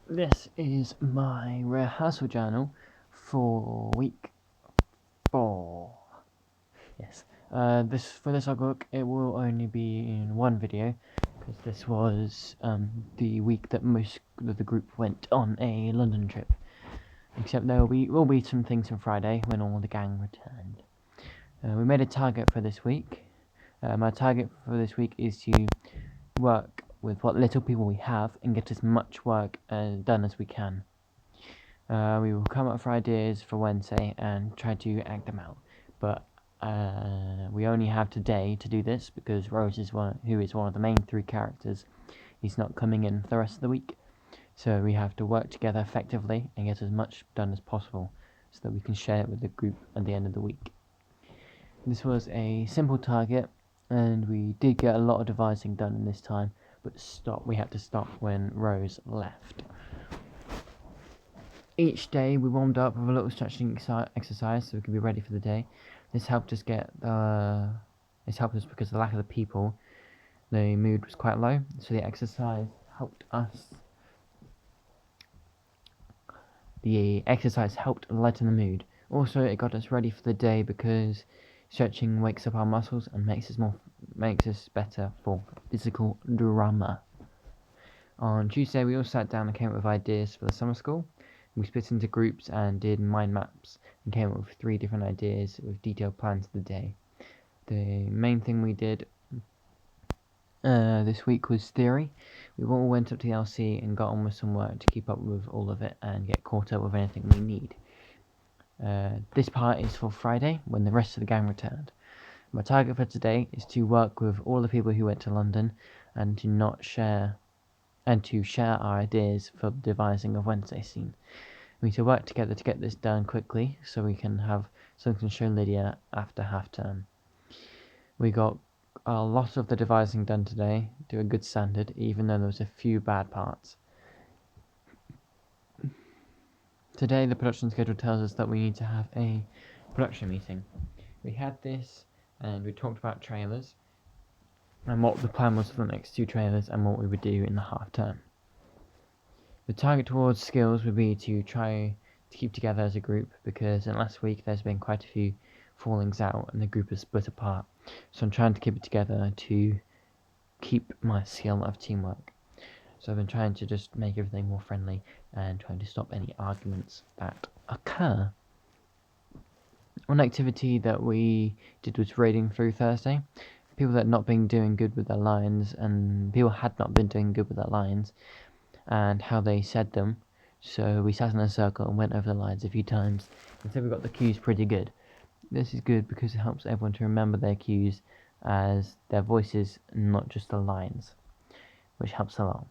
This is my rehearsal journal for week 4. Yes. For this audiobook, it will only be in one video because this was the week that most of the group went on a London trip. Except there will be some things on Friday when all the gang returned. We made a target for this week. My target for this week is to work with what little people we have and get as much work done as we can. We will come up with ideas for Wednesday and try to act them out, but we only have today to do this because Rose who is one of the main 3 characters, he's not coming in for the rest of the week, so we have to work together effectively and get as much done as possible so that we can share it with the group at the end of the week. This was a simple target, and we did get a lot of devising done in this time, but we had to stop when Rose left. Each day we warmed up with a little stretching exercise so we could be ready for the day. This helped us because of the lack of the people, the mood was quite low, so the exercise helped us. The exercise helped lighten the mood. Also, it got us ready for the day because stretching wakes up our muscles and makes us better for physical drama. On Tuesday, we all sat down and came up with ideas for the summer school. We split into groups and did mind maps and came up with 3 different ideas with detailed plans for the day. The main thing we did this week was theory. We all went up to the LC and got on with some work to keep up with all of it and get caught up with anything we need. This part is for Friday when the rest of the gang returned. My target for today is to work with all the people who went to London and to share our ideas for the devising of Wednesday's scene. We need to work together to get this done quickly so we can have something to show Lydia after half term. We got a lot of the devising done today to a good standard, even though there was a few bad parts. Today the production schedule tells us that we need to have a production meeting. We had this and we talked about trailers and what the plan was for the next 2 trailers and what we would do in the half term. The target towards skills would be to try to keep together as a group, because in last week there's been quite a few fallings out and the group is split apart, so I'm trying to keep it together to keep my skill of teamwork. So I've been trying to just make everything more friendly and trying to stop any arguments that occur. One activity that we did was raiding through Thursday. People had not been doing good with their lines and how they said them, so we sat in a circle and went over the lines a few times and so we got the cues pretty good. This is good because it helps everyone to remember their cues as their voices, not just the lines, which helps a lot.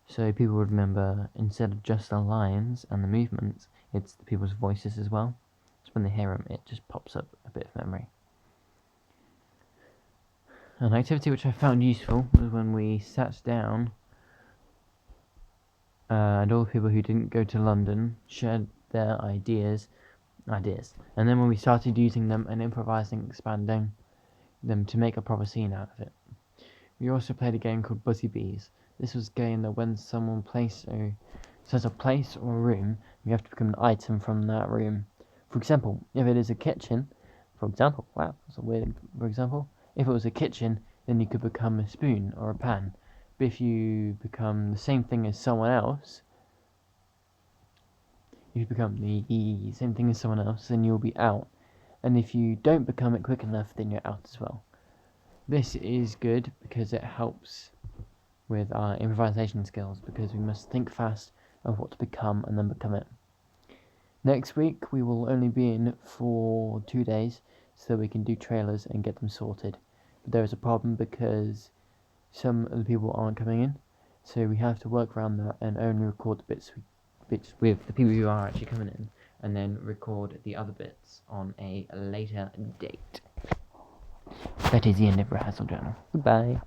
So people would remember, instead of just the lines and the movements, it's the people's voices as well. So when they hear them, it just pops up a bit of memory. An activity which I found useful was when we sat down and all the people who didn't go to London shared their ideas, and then when we started using them and improvising, expanding them to make a proper scene out of it. We also played a game called Buzzy Bees. This was a game that when someone says a place or a room, we have to become an item from that room. For example, if it is a kitchen, if it was a kitchen, then you could become a spoon or a pan. But if you become the same thing as someone else, then you'll be out. And if you don't become it quick enough, then you're out as well. This is good because it helps with our improvisation skills, because we must think fast of what to become and then become it. Next week we will only be in for 2 days so we can do trailers and get them sorted. But there is a problem because some of the people aren't coming in, so we have to work around that and only record the bits with the people who are actually coming in, and then record the other bits on a later date. That is the end of Rehearsal Journal. Goodbye.